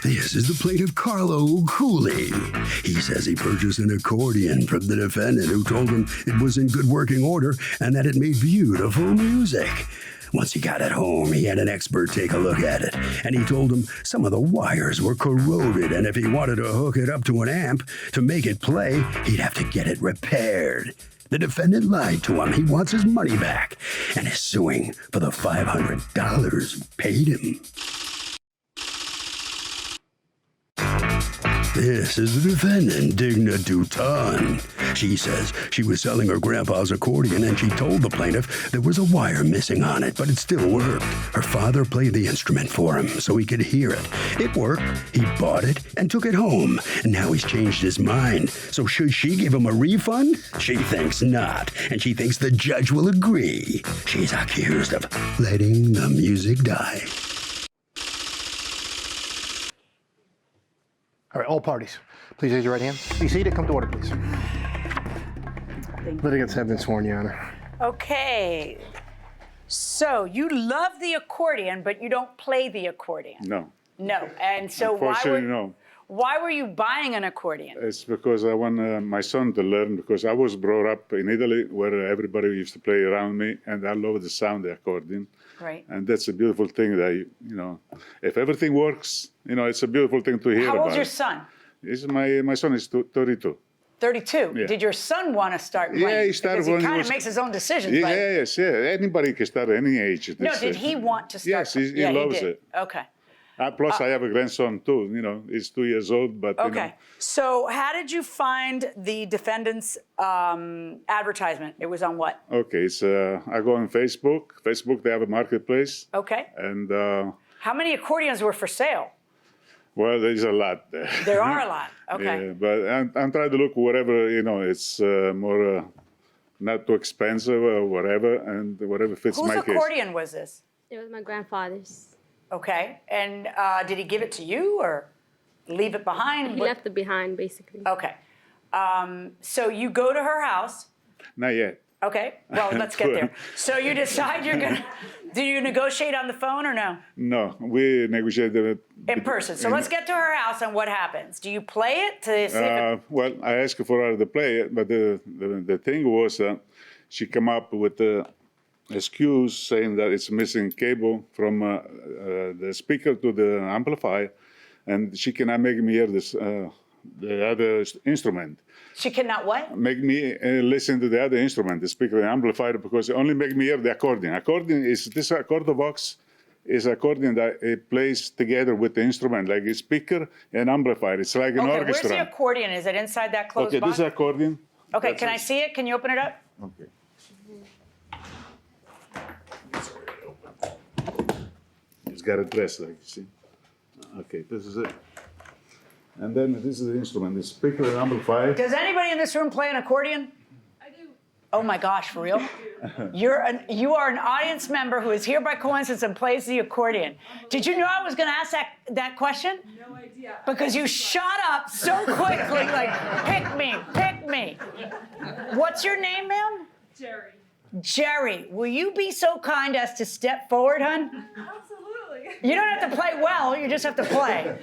This is the plaintiff Carlo Cooley. He says he purchased an accordion from the defendant who told him it was in good working order and that it made beautiful music. Once he got it home, he had an expert take a look at it, and he told him some of the wires were corroded, and if he wanted to hook it up to an amp to make it play, he'd have to get it repaired. The defendant lied to him. He wants his money back and is suing for the $500 paid him. This is the defendant, Digna Duton. She says she was selling her grandpa's accordion and she told the plaintiff there was a wire missing on it, but it still worked. Her father played the instrument for him so he could hear it. It worked. He bought it and took it home. And now he's changed his mind. So should she give him a refund? She thinks not. And she thinks the judge will agree. She's accused of letting the music die. All right, all parties, please raise your right hand. Be seated, come to order, please. Litigants have been sworn, Your Honor. Okay. So you love the accordion, but you don't play the accordion. No. No. And so why were you buying an accordion? It's because I want my son to learn, because I was brought up in Italy where everybody used to play around me, and I love the sound of the accordion. Right. And that's a beautiful thing that, if everything works, it's a beautiful thing to hear about. How old's your son? My son is 32. 32? Yeah. Did your son want to start playing? Yeah, he started because when he he kind was... of makes his own decisions. Yeah, but... yes. Anybody can start at any age. No, did he want to start? Yes, he loves it. Okay. Plus, I have a grandson too. He's 2 years old, but okay. So, how did you find the defendant's advertisement? It was on what? Okay, it's I go on Facebook. Facebook, they have a marketplace. Okay. And how many accordions were for sale? Well, there's a lot there. There are a lot. Okay. Yeah, but I'm trying to look whatever it's more not too expensive or whatever, and whatever fits my case. Whose accordion was this? It was my grandfather's. Okay, and did he give it to you or leave it behind? He left it behind, basically. Okay, so you go to her house. Not yet. Okay, well, let's get there. So you decide you're gonna, do you negotiate on the phone or no? No, we negotiated in person. So let's get to her house and what happens? Do you play it to see if it... Well, I asked for her to play it, but the thing was she came up with the excuse saying that it's missing cable from the speaker to the amplifier, and she cannot make me hear this the other instrument. She cannot what? Make me listen to the other instrument, the speaker and amplifier, because it only make me hear the accordion. Accordion is this accordion box is accordion that it plays together with the instrument, like a speaker and amplifier. It's like an orchestra. Where's the accordion? Is it inside that closed box? Okay, this is accordion. Okay, can I see it? Can you open it up? Okay. It's got a dress, like you see. Okay, this is it. And then this is the instrument, the speaker and amplifier. Does anybody in this room play an accordion? I do. Oh my gosh, for real? You are an audience member who is here by coincidence and plays the accordion. Did you know I was going to ask that question? No idea. Because you shot up so quickly, like, pick me, pick me. What's your name, ma'am? Jerry. Jerry, will you be so kind as to step forward, hon? Absolutely. You don't have to play well, you just have to play.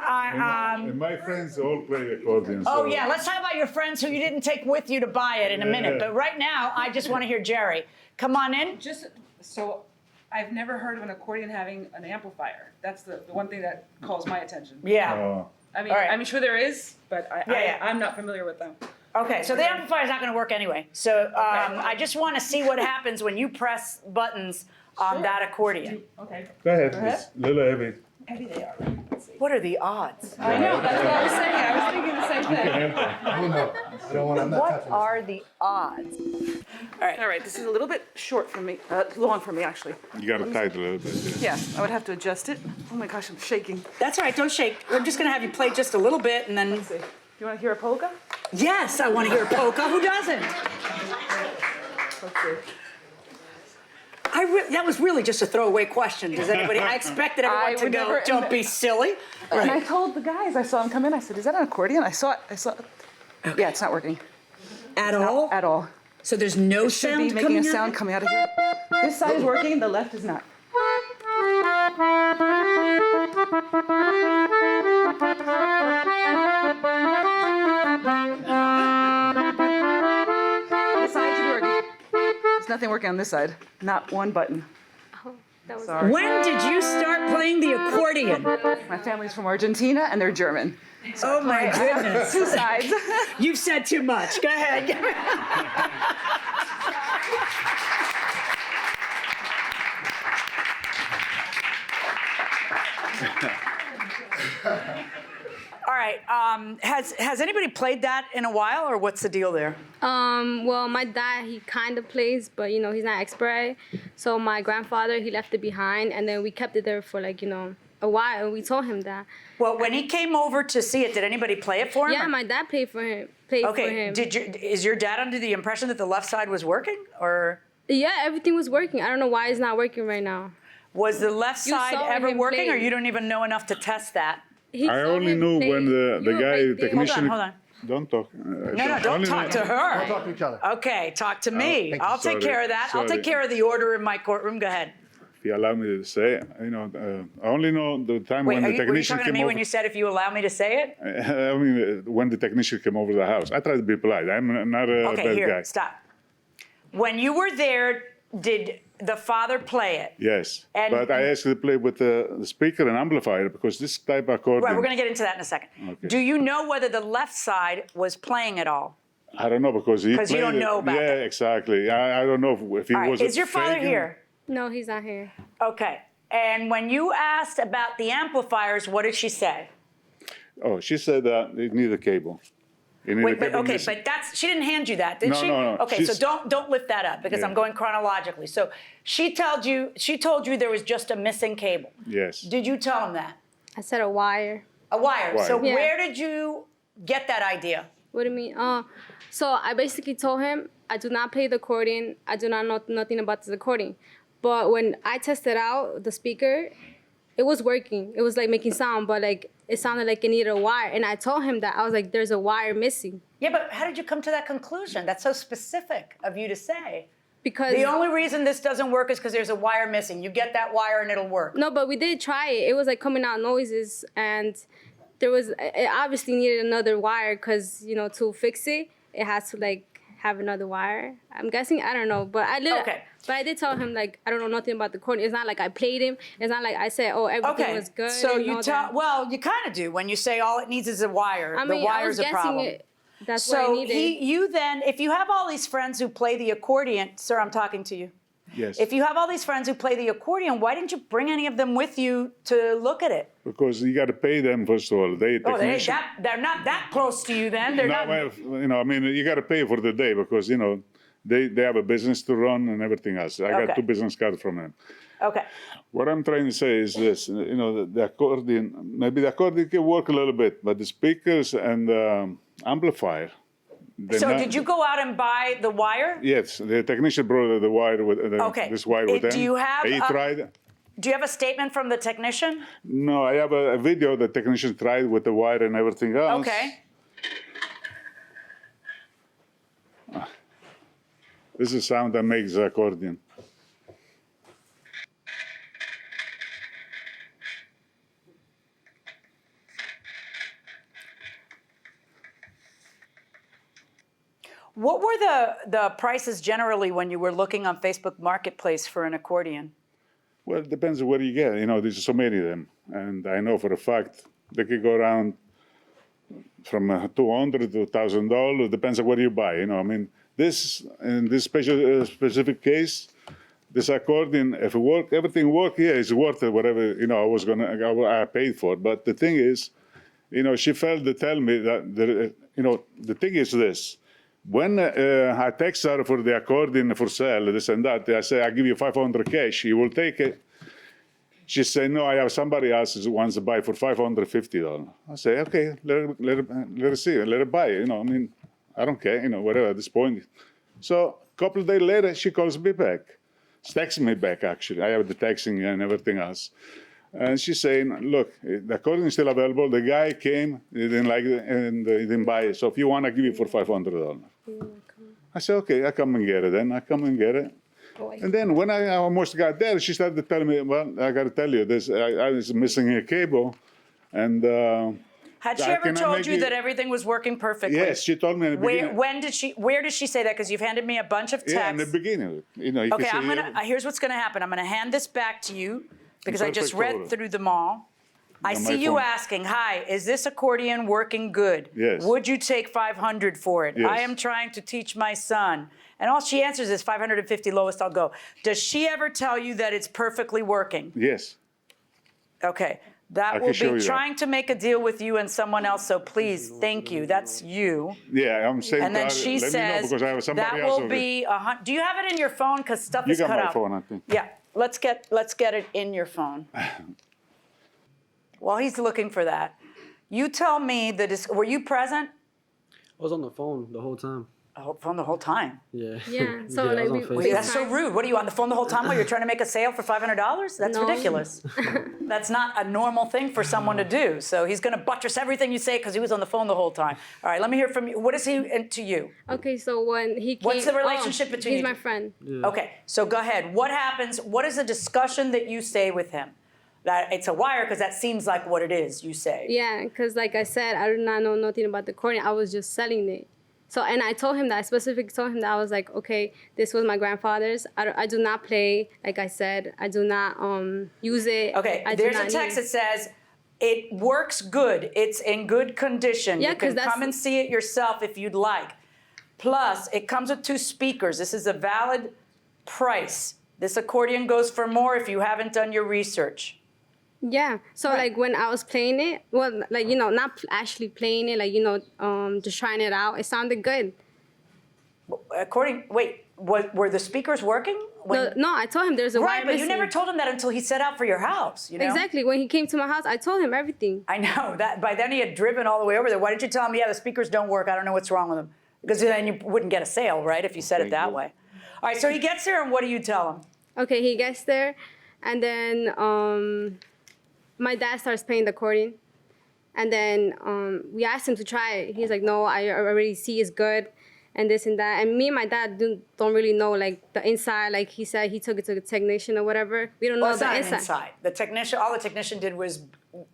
And my friends all play accordion. Oh, so. yeah, let's talk about your friends who you didn't take with you to buy it in a minute. But right now, I just want to hear Jerry. Come on in. Just so I've never heard of an accordion having an amplifier. That's the one thing that calls my attention. Yeah. I mean, right. I'm sure there is, but I'm not familiar with them. Okay, so the amplifier is not going to work anyway. So I just want to see what happens when you press buttons on that accordion. Okay. Go ahead, it's a little heavy. Heavy they are. Let's see. What are the odds? I know, that's what I was saying. I was thinking the same thing. I don't know. I don't want to. I'm not What touching are the odds? All right, this is a little bit short for me, long for me, actually. You got to tight a little bit. Yeah, I would have to adjust it. Oh my gosh, I'm shaking. That's all right, don't shake. I'm just going to have you play just a little bit and then... Let's see. You want to hear a polka? Yes, I want to hear a polka. Who doesn't? Let's see. That was really just a throwaway question. Does anybody? I expected everyone to go, don't be silly. And I told the guys, I saw them come in, I said, is that an accordion? I saw it. Okay. Yeah, it's not working. At all? At all. So there's no It should sound be making a coming sound out? coming out of here. This side is working, the left is not. nothing working on this side. Not one button. That was Sorry. When did you start playing the accordion? My family's from Argentina and they're German. Oh my goodness. Two sides. You've said too much. Go ahead. All right. Has anybody played that in a while, or what's the deal there? Well, my dad, he kind of plays, but, you know, he's not expert at it. So my grandfather, he left it behind, and then we kept it there for, like, you know, a while, and we told him that. Well, when he came over to see it, did anybody play it for him? Yeah, or- my dad played for him. For Okay. him. Is your dad under the impression that the left side was working, or Yeah, everything was working. I don't know why it's not working right now. was the left You side saw ever him working, or play. you don't even know enough to test that? He I saw only him knew play. when the You were guy, right there. technician. Hold on. Don't talk. No, don't talk to her. Don't talk to each other. Okay, talk to me. thank you. I'll take Sorry, care of that. I'll take sorry. care of the order in my courtroom. Go ahead. If you allow me to say, I only know the time Wait, when the were you technician talking to came me over. when you said if you allow me to say it? I mean, when the technician came over the house, I tried to be polite. I'm not a Okay, bad here, guy. stop. When you were there, did the father play it? Yes, And- but I asked to play with the speaker and amplifier because this type of accordion. Right, we're going to get into that in a second. Okay. Do you know whether the left side was playing at all? I don't know because he 'Cause you played don't it. know about Yeah, that. exactly. I don't know if he All right, was. is your father faking. here? No, he's not here. Okay. And when you asked about the amplifiers, what did she say? Oh, she said that it needed a cable. It needed Wait, a but cable okay, missing. but she didn't hand you that, did No, she? no. Okay, so She's- don't lift that up because Yeah. I'm going chronologically. So she told you there was just a missing cable. Yes. Did you tell him that? I said a wire. A wire. So Yeah. where did you get that idea? What do you mean? So I basically told him I do not play the accordion. I do not know nothing about this accordion. But when I tested out the speaker, it was working. It was like making sound, but like it sounded like it needed a wire. And I told him that I was like, there's a wire missing. Yeah, but how did you come to that conclusion? That's so specific of you to say. Because The only reason this doesn't work is because there's a wire missing. You get that wire and it'll work. no, but we did try it. It was like coming out noises, and there was it obviously needed another wire because you know to fix it, it has to like have another wire. I'm guessing I don't know, but Okay. But I did tell him like I don't know nothing about the accordion. It's not like I played him. It's not like I said everything Okay. was good. So and you all tell that. well, you kind of do when you say all it needs is a wire. I mean, the I wire's was a guessing problem. it. That's what I So needed. you then, if you have all these friends who play the accordion, sir, I'm talking to you. Yes. If you have all these friends who play the accordion, why didn't you bring any of them with you to look at it? Because you got to pay them first of all. Oh, they're technician. not that close to you then. They're No, not. well, I mean, you got to pay for the day because they have a business to run and everything else. I Okay. got 2 business cards from them. Okay. What I'm trying to say is this: the accordion. Maybe the accordion can work a little bit, but the speakers and the amplifier. they're So not- did you go out and buy the wire? Yes, the technician brought the wire with Okay. this wire with Do them. you have He a- tried. Do you have a statement from the technician? No, I have a video. The technician tried with the wire and everything else. Okay. This is the sound that makes the accordion. What were the prices generally when you were looking on Facebook Marketplace for an accordion? Well, it depends on where you get. There's so many of them, and I know for a fact they could go around from $200 to $1,000. Depends on where you buy. I mean, in this specific case, this accordion, if everything worked, yeah, it's worth it. Whatever I paid for. But the thing is, she failed to tell me that the thing is this. When I text her for the accordion for sale, this and that, I say, I'll give you $500 cash. You will take it. She said, no, I have somebody else who wants to buy for $550. I say, okay, let her see it. Let her buy it. I mean, I don't care, whatever at this point. So a couple of days later, she calls me back. She texts me back, actually. I have the texting and everything else. And she's saying, look, the accordion is still available. The guy came, he didn't like it, and he didn't buy it. So if you want, I'll give you for $500. I said, okay, I come and get it then. I come and get it. And then when I almost got there, she started telling me, well, I got to tell you, I was missing a cable. And Had she I ever cannot told make you that everything was working perfectly? Yes, she told me in the beginning. Where did she say that? Because you've handed me a bunch of texts. Yeah, in the beginning. You know, you Okay, can say, here's what's gonna happen. I'm gonna hand this back to you because I just Perfect read order. through them all. I On see my you phone. asking, hi, is this accordion working good? Yes. Would you take 500 for it? Yes. I am trying to teach my son. And all she answers is 550 lowest I'll go. Does she ever tell you that it's perfectly working? yes. Okay, I that can will show be you that. trying to make a deal with you and someone else, so please, thank you, that's you. Yeah, I'm saying And then that. she Let me know says, because I have somebody that else will over there. be, do you have it in your phone? Because stuff You is got cut my out. phone, I think. Yeah, let's get it in your phone. While he's looking for that, you tell me were you present? I was on the phone the whole time. Phone the whole time. Yeah. Yeah, so, I was like, on we- Facebook. Wait, that's so rude. What are you on the phone the whole time while you're trying to make a sale for $500? That's No. ridiculous. That's not a normal thing for someone to do. So he's going to buttress everything you say because he was on the phone the whole time. All right, let me hear from you. What is he to you? Okay, so when he came, What's the relationship between he's you my two? friend. Okay, so go ahead. What happens? What is the discussion that you say with him? That it's a wire because that seems like what it is. You say. Yeah, because like I said, I do not know nothing about the accordion. I was just selling it. So, and I told him that, I specifically told him that I was like, okay, this was my grandfather's. I do not play, like I said, I do not use it. Okay, I do there's a not text use- that says, it works good. It's in good condition. Yeah, you can 'cause that's- come and see it yourself if you'd like. Plus, it comes with 2 speakers. This is a valid price. This accordion goes for more if you haven't done your research. Yeah. So Right. like when I was playing it, well, like, you know, not actually playing it, like, you know, just trying it out, it sounded good. Were the speakers working? No, I told him there's a Right, wire but you missing. never told him that until he set out for your house, you know? Exactly. When he came to my house, I told him everything. I know that by then he had driven all the way over there. Why didn't you tell him, yeah, the speakers don't work. I don't know what's wrong with them. Because then you wouldn't get a sale, right? If you said it that way. All right, so he gets there and what do you tell him? Okay, he gets there, and then my dad starts playing the accordion. And then we asked him to try it. He's like, no, I already see it's good, and this and that. And me and my dad don't really know, like, the inside. Like, he said he took it to the technician or whatever. We don't know It's the not inside. inside. The technician, all the technician did was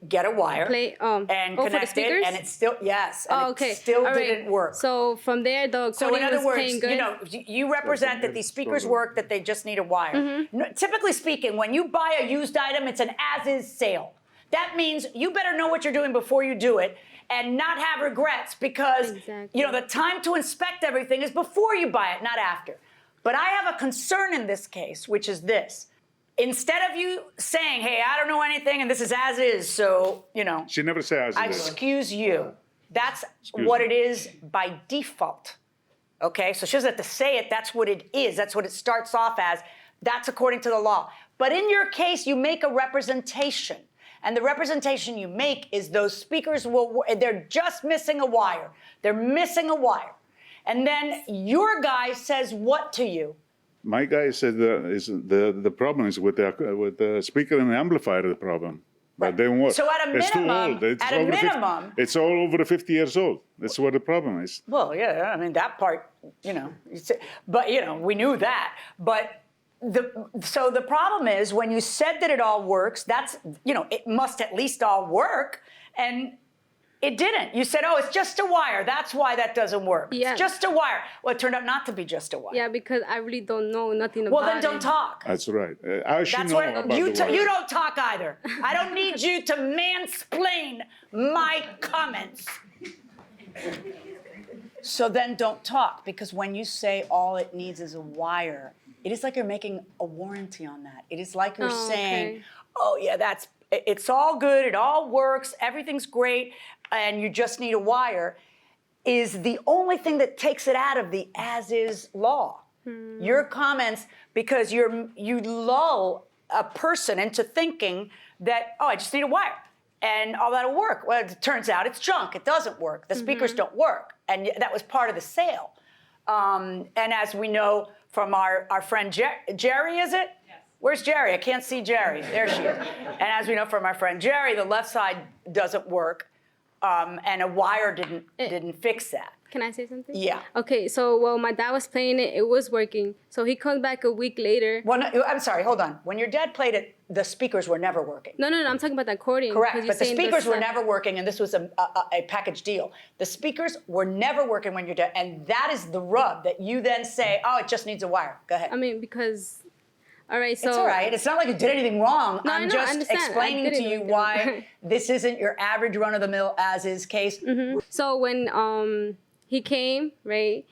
get a wire and for the connect it, speakers? and it still, yes, and Okay. it still All right. didn't work. So from there, the accordion So in other was words, playing good. you know, you represent that these speakers work, that they just need a wire. No, typically speaking, when you buy a used item, it's an as-is sale. That means you better know what you're doing before you do it and not have regrets because, you know, the time to inspect everything is before you buy it, not after. But I have a concern in this case, which is this. Instead of you saying, hey, I don't know anything and this is as is, so, you know, She never says I that. excuse you. That's Excuse what me. it is by default. Okay, so she doesn't have to say it. That's what it is. That's what it starts off as. That's according to the law. But in your case, you make a representation. And the representation you make is those speakers they're just missing a wire. They're missing a wire. And then your guy says what to you? My guy said the problem is with the speaker and the amplifier, the problem. But they won't work. So at a It's too minimum- old. It's at a over 50 minimum- it's all over 50 years old. That's what the problem is. Well, yeah, I mean, that part, you know, but, you know, we knew that. But so the problem is when you said that it all works, that's, you know, it must at least all work. And it didn't. You said, oh, it's just a wire. That's why that doesn't work. Yeah. It's just a wire. Well, it turned out not to be just a wire. Yeah, because I really don't know nothing about it. Well, then don't talk. That's right. I should That's know what about you the wire. you don't talk either. I don't need you to mansplain my comments. So then don't talk, because when you say all it needs is a wire, it is like you're making a warranty on that. It is like you're saying, okay. oh yeah, it's all good, it all works, everything's great, and you just need a wire, is the only thing that takes it out of the as-is law. Your comments, because you lull a person into thinking that, oh, I just need a wire and all that'll work. Well, it turns out it's junk. It doesn't work. The speakers don't work. And that was part of the sale. And as we know from our friend Jerry, is it? Yes. Where's Jerry? I can't see Jerry. There she is. And as we know from our friend Jerry, the left side doesn't work. And a wire didn't fix that. Can I say something? Yeah. Okay, so while my dad was playing it, it was working. So he comes back a week later. Well, no, I'm sorry, hold on. When your dad played it, the speakers were never working. No, I'm talking about the accordion. Correct, but the speakers were sound. never working, and this was a package deal. The speakers were never working when your dad, and that is the rub that you then say, oh, it just needs a wire. Go ahead. I mean, because, all right, so. It's all right. It's not like you did anything wrong. No, I I'm know, I just understand. explaining I to didn't you do why anything. this isn't your average run-of-the-mill as-is case. So when he came, right,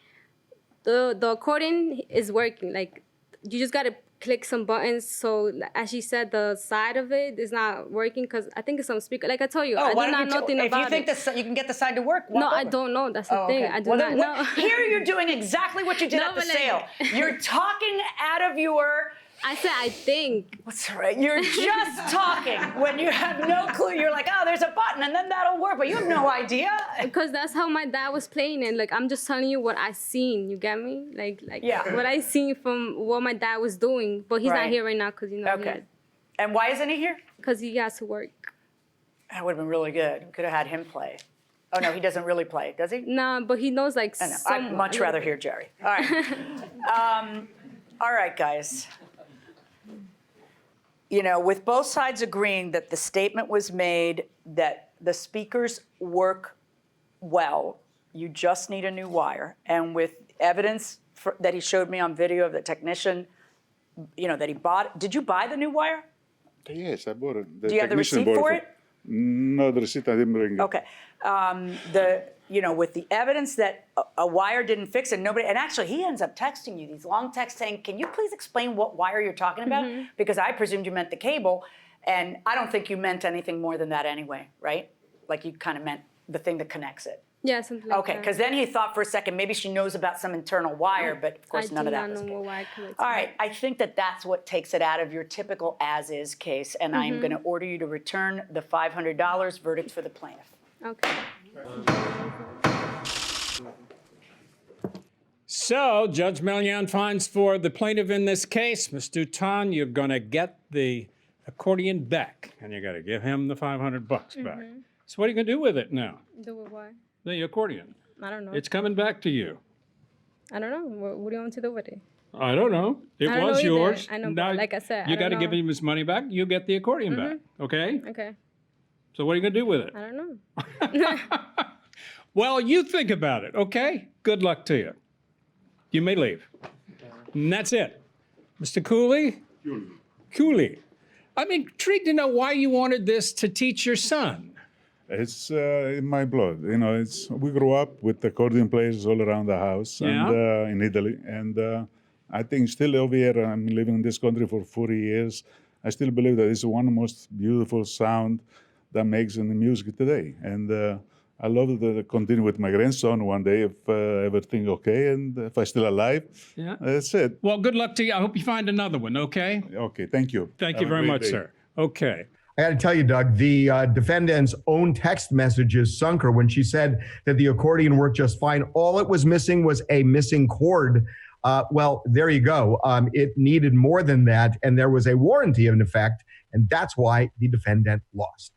the accordion is working. Like, you just got to click some buttons. So as she said, the side of it is not working because I think it's some speaker. Like I told you, I do not know nothing if about you think it. you can get the side to work, No, walk I over. don't know. That's the Oh, thing. okay. I do Well, not then know. Here you're doing exactly what you did No, at the but like- sale. You're talking out of your... I said I think. What's right? You're just talking when you have no clue. You're like, oh, there's a button and then that'll work, but you have no idea. Because that's how my dad was playing it. Like, I'm just telling you what I seen. You get me? Like Yeah. what I seen from what my dad was doing. But he's Right. not here right now because, Okay. And why isn't he here? because he has to work. That would have been really good. We could have had him play. Oh, no, he doesn't really play, does he? Nah, but he knows like I know. some. I'd much rather hear Jerry. All right. All right, guys. You know, with both sides agreeing that the statement was made that the speakers work well, you just need a new wire. And with evidence that he showed me on video of the technician, you know, that he bought. Did you buy the new wire? Yes, I bought it. Do you have the technician receipt bought for it? No, the receipt I didn't bring it. Okay. You know, with the evidence that a wire didn't fix it, nobody, and actually he ends up texting you these long texts saying, can you please explain what wire you're talking about? Because I presumed you meant the cable, and I don't think you meant anything more than that anyway, right? Like you kind of meant the thing that connects it. Yeah, something like Okay, that. because then he thought for a second maybe she knows about some internal wire, but of course none of that was I do good. not know what wire connects. All right, I think that that's what takes it out of your typical as-is case, and I'm going to order you to return the $500 verdict for the plaintiff. Okay. So, Judge Melian finds for the plaintiff in this case, Ms. Duton, you're going to get the accordion back, and you got to give him the $500 back. So, what are you going to do with it now? Do it what? The accordion. I don't know. It's coming back to you. I don't know. What do you want to do with it? I don't know. It I don't was know either. yours. I know, but Now, like I said, I you don't got to give know. him his money back. You get the accordion back. Okay. Okay. So, what are you going to do with it? I don't know. Well, you think about it. Okay. Good luck to you. You may leave. And that's it. Mr. Cooley? Cooley. I'm intrigued to know why you wanted this to teach your son. It's in my blood. You know, we grew up with accordion players all around the house and in Italy. And I think still over here, I'm living in this country for 40 years. I still believe that it's one of the most beautiful sound that makes in the music today. And I love to continue with my grandson one day if everything okay and if I'm still alive. Yeah. That's it. Well, good luck to you. I hope you find another one, okay? Okay, thank you. Thank you Have a very great much, day. sir. Okay. I got to tell you, Doug, the defendant's own text messages sunk her when she said that the accordion worked just fine. All it was missing was a missing cord. Well, there you go. It needed more than that, and there was a warranty in effect, and that's why the defendant lost.